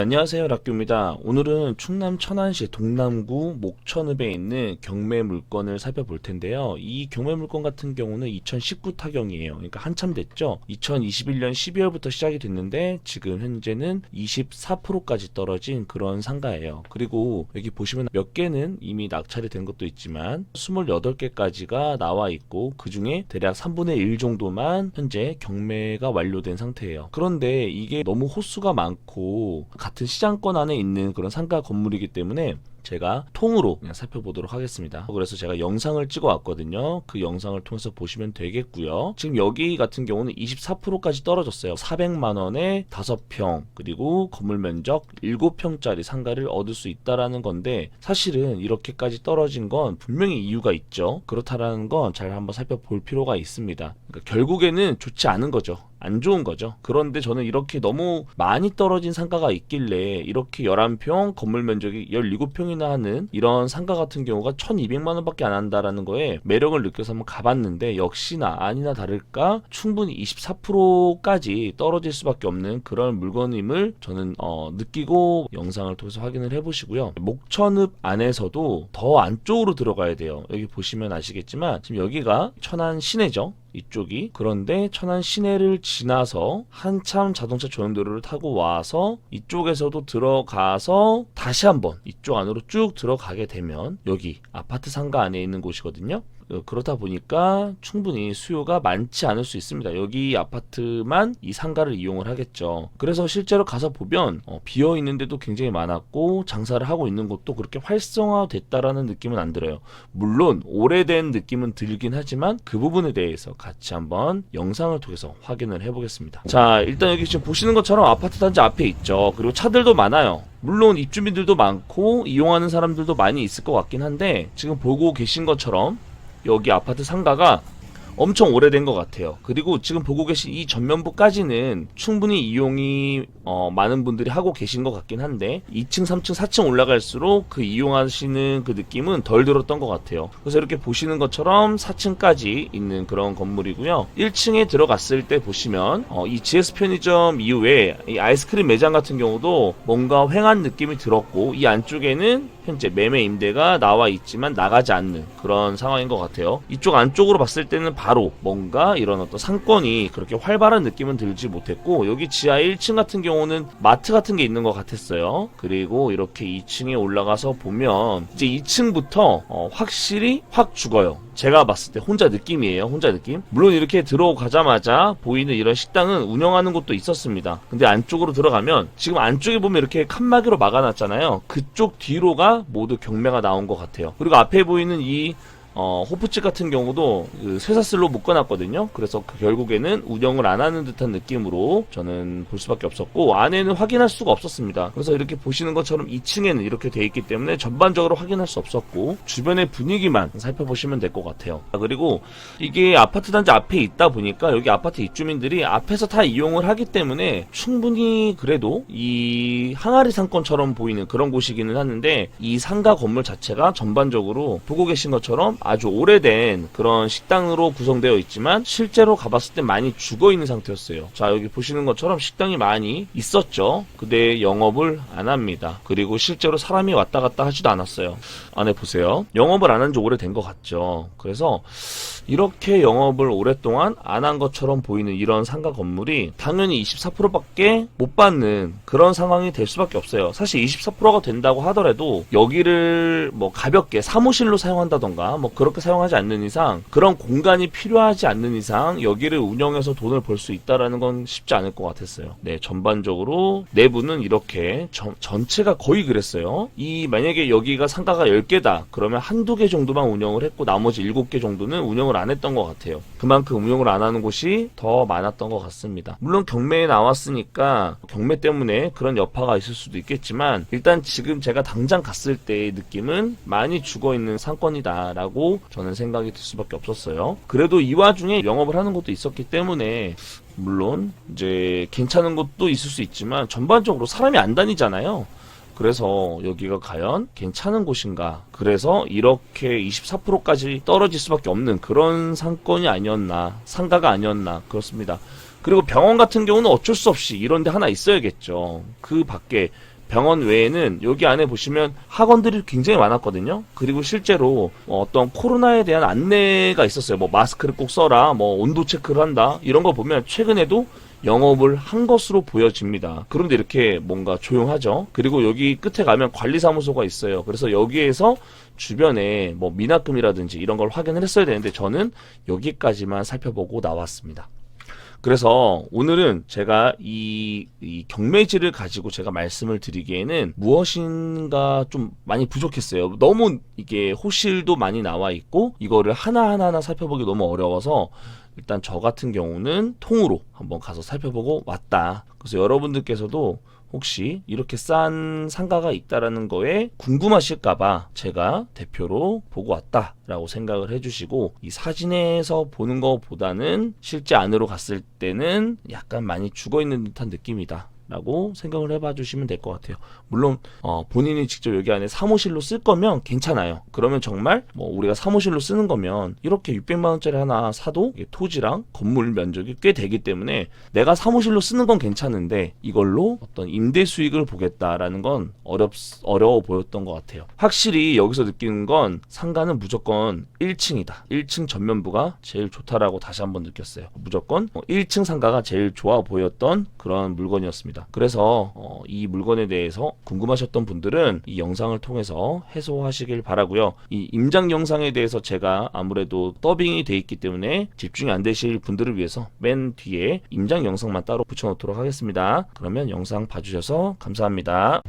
안녕하세요, 락규입니다. 오늘은 충남 천안시 동남구 목천읍에 있는 경매 물건을 살펴볼 텐데요. 이 경매 물건 같은 경우는 2019 타경이에요. 그러니까 한참 됐죠. 2021년 12월부터 시작이 됐는데 지금 현재는 24%까지 떨어진 그런 상가예요. 그리고 여기 보시면 몇 개는 이미 낙찰이 된 것도 있지만 28개까지가 나와 있고 그 중에 대략 3분의 1 정도만 현재 경매가 완료된 상태예요. 그런데 이게 너무 호수가 많고 같은 시장권 안에 있는 그런 상가 건물이기 때문에 제가 통으로 그냥 살펴보도록 하겠습니다. 그래서 제가 영상을 찍어 왔거든요. 그 영상을 통해서 보시면 되겠고요. 지금 여기 같은 경우는 24%까지 떨어졌어요. 400만원에 5평 그리고 건물 면적 7평짜리 상가를 얻을 수 있다라는 건데, 사실은 이렇게까지 떨어진 건 분명히 이유가 있죠. 그렇다라는 건 잘 한번 살펴볼 필요가 있습니다. 그러니까 결국에는 좋지 않은 거죠. 안 좋은 거죠. 그런데 저는 이렇게 너무 많이 떨어진 상가가 있길래, 이렇게 11평 건물 면적이 17평이나 하는 이런 상가 같은 경우가 1200만원 밖에 안 한다라는 거에 매력을 느껴서 한번 가봤는데, 역시나 아니나 다를까 충분히 24%까지 떨어질 수밖에 없는 그런 물건임을 저는 느끼고 영상을 통해서 확인을 해보시고요. 목천읍 안에서도 더 안쪽으로 들어가야 돼요. 여기 보시면 아시겠지만 지금 여기가 천안 시내죠. 이쪽이. 그런데 천안 시내를 지나서 한참 자동차 전용도로를 타고 와서 이쪽에서도 들어가서 다시 한번 이쪽 안으로 쭉 들어가게 되면 여기 아파트 상가 안에 있는 곳이거든요. 그렇다 보니까 충분히 수요가 많지 않을 수 있습니다. 여기 아파트만 이 상가를 이용을 하겠죠. 그래서 실제로 가서 보면 비어 있는데도 굉장히 많았고 장사를 하고 있는 곳도 그렇게 활성화됐다라는 느낌은 안 들어요. 물론 오래된 느낌은 들긴 하지만 그 부분에 대해서 같이 한번 영상을 통해서 확인을 해보겠습니다. 자, 일단 여기 지금 보시는 것처럼 아파트 단지 앞에 있죠. 그리고 차들도 많아요. 물론 입주민들도 많고 이용하는 사람들도 많이 있을 것 같긴 한데, 지금 보고 계신 것처럼 여기 아파트 상가가 엄청 오래된 것 같아요. 그리고 지금 보고 계신 이 전면부까지는 충분히 이용이 많은 분들이 하고 계신 것 같긴 한데, 2층, 3층, 4층 올라갈수록 그 이용하시는 그 느낌은 덜 들었던 것 같아요. 그래서 이렇게 보시는 것처럼 4층까지 있는 그런 건물이고요. 1층에 들어갔을 때 보시면 이 GS 편의점 이후에 이 아이스크림 매장 같은 경우도 뭔가 휑한 느낌이 들었고, 이 안쪽에는 현재 매매 임대가 나와 있지만 나가지 않는 그런 상황인 것 같아요. 이쪽 안쪽으로 봤을 때는 바로 뭔가 이런 어떤 상권이 그렇게 활발한 느낌은 들지 못했고, 여기 지하 1층 같은 경우는 마트 같은 게 있는 것 같았어요. 그리고 이렇게 2층에 올라가서 보면 이제 2층부터 확실히 확 죽어요. 제가 봤을 때 혼자 느낌이에요. 혼자 느낌. 물론 이렇게 들어가자마자 보이는 이런 식당은 운영하는 곳도 있었습니다. 근데 안쪽으로 들어가면 지금 안쪽에 보면 이렇게 칸막이로 막아놨잖아요. 그쪽 뒤로가 모두 경매가 나온 것 같아요. 그리고 앞에 보이는 이 호프집 같은 경우도 그 쇠사슬로 묶어놨거든요. 그래서 결국에는 운영을 안 하는 듯한 느낌으로 저는 볼 수밖에 없었고, 안에는 확인할 수가 없었습니다. 그래서 이렇게 보시는 것처럼 2층에는 이렇게 돼 있기 때문에 전반적으로 확인할 수 없었고, 주변의 분위기만 살펴보시면 될 것 같아요. 그리고 이게 아파트 단지 앞에 있다 보니까 여기 아파트 입주민들이 앞에서 다 이용을 하기 때문에 충분히 그래도 이 항아리 상권처럼 보이는 그런 곳이기는 하는데, 이 상가 건물 자체가 전반적으로 보고 계신 것처럼 아주 오래된 그런 식당으로 구성되어 있지만 실제로 가봤을 때 많이 죽어있는 상태였어요. 자, 여기 보시는 것처럼 식당이 많이 있었죠. 근데 영업을 안 합니다. 그리고 실제로 사람이 왔다 갔다 하지도 않았어요. 안에 보세요. 영업을 안 한 지 오래된 것 같죠. 그래서 이렇게 영업을 오랫동안 안 한 것처럼 보이는 이런 상가 건물이 당연히 24%밖에 못 받는 그런 상황이 될 수밖에 없어요. 사실 24%가 된다고 하더라도 여기를 뭐 가볍게 사무실로 사용한다던가 뭐 그렇게 사용하지 않는 이상, 그런 공간이 필요하지 않는 이상 여기를 운영해서 돈을 벌 수 있다라는 건 쉽지 않을 것 같았어요. 네, 전반적으로 내부는 이렇게 전체가 거의 그랬어요. 만약에 여기가 상가가 10개다 그러면 한두 개 정도만 운영을 했고 나머지 7개 정도는 운영을 안 했던 것 같아요. 그만큼 운영을 안 하는 곳이 더 많았던 것 같습니다. 물론 경매에 나왔으니까 경매 때문에 그런 여파가 있을 수도 있겠지만, 일단 지금 제가 당장 갔을 때의 느낌은 많이 죽어있는 상권이다 라고 저는 생각이 들 수밖에 없었어요. 그래도 이 와중에 영업을 하는 곳도 있었기 때문에, 물론 이제 괜찮은 곳도 있을 수 있지만 전반적으로 사람이 안 다니잖아요. 그래서 여기가 과연 괜찮은 곳인가, 그래서 이렇게 24%까지 떨어질 수밖에 없는 그런 상권이 아니었나, 상가가 아니었나, 그렇습니다. 그리고 병원 같은 경우는 어쩔 수 없이 이런 데 하나 있어야겠죠. 그 밖에 병원 외에는 여기 안에 보시면 학원들이 굉장히 많았거든요. 그리고 실제로 어떤 코로나에 대한 안내가 있었어요. 뭐 마스크를 꼭 써라, 뭐 온도 체크를 한다, 이런 거 보면 최근에도 영업을 한 것으로 보여집니다. 그런데 이렇게 뭔가 조용하죠. 그리고 여기 끝에 가면 관리사무소가 있어요. 그래서 여기에서 주변에 뭐 미납금이라든지 이런 걸 확인을 했어야 되는데 저는 여기까지만 살펴보고 나왔습니다. 그래서 오늘은 제가 이 경매지를 가지고 제가 말씀을 드리기에는 무엇인가 좀 많이 부족했어요. 너무 이게 호실도 많이 나와 있고 이거를 하나하나 살펴보기 너무 어려워서 일단 저 같은 경우는 통으로 한번 가서 살펴보고 왔다. 그래서 여러분들께서도 혹시 이렇게 싼 상가가 있다라는 거에 궁금하실까봐 제가 대표로 보고 왔다라고 생각을 해주시고, 이 사진에서 보는 것보다는 실제 안으로 갔을 때는 약간 많이 죽어있는 듯한 느낌이다 라고 생각을 해봐 주시면 될 것 같아요. 물론 본인이 직접 여기 안에 사무실로 쓸 거면 괜찮아요. 그러면 정말 뭐 우리가 사무실로 쓰는 거면 이렇게 600만 원짜리 하나 사도 토지랑 건물 면적이 꽤 되기 때문에 내가 사무실로 쓰는 건 괜찮은데 이걸로 어떤 임대 수익을 보겠다라는 건 어려워 보였던 것 같아요. 확실히 여기서 느끼는 건 상가는 무조건 1층이다. 1층 전면부가 제일 좋다라고 다시 한번 느꼈어요. 무조건 1층 상가가 제일 좋아 보였던 그런 물건이었습니다. 그래서 이 물건에 대해서 궁금하셨던 분들은 이 영상을 통해서 해소하시길 바라고요. 이 임장 영상에 대해서 제가 아무래도 더빙이 돼 있기 때문에 집중이 안 되실 분들을 위해서 맨 뒤에 임장 영상만 따로 붙여놓도록 하겠습니다. 그러면 영상 봐주셔서 감사합니다.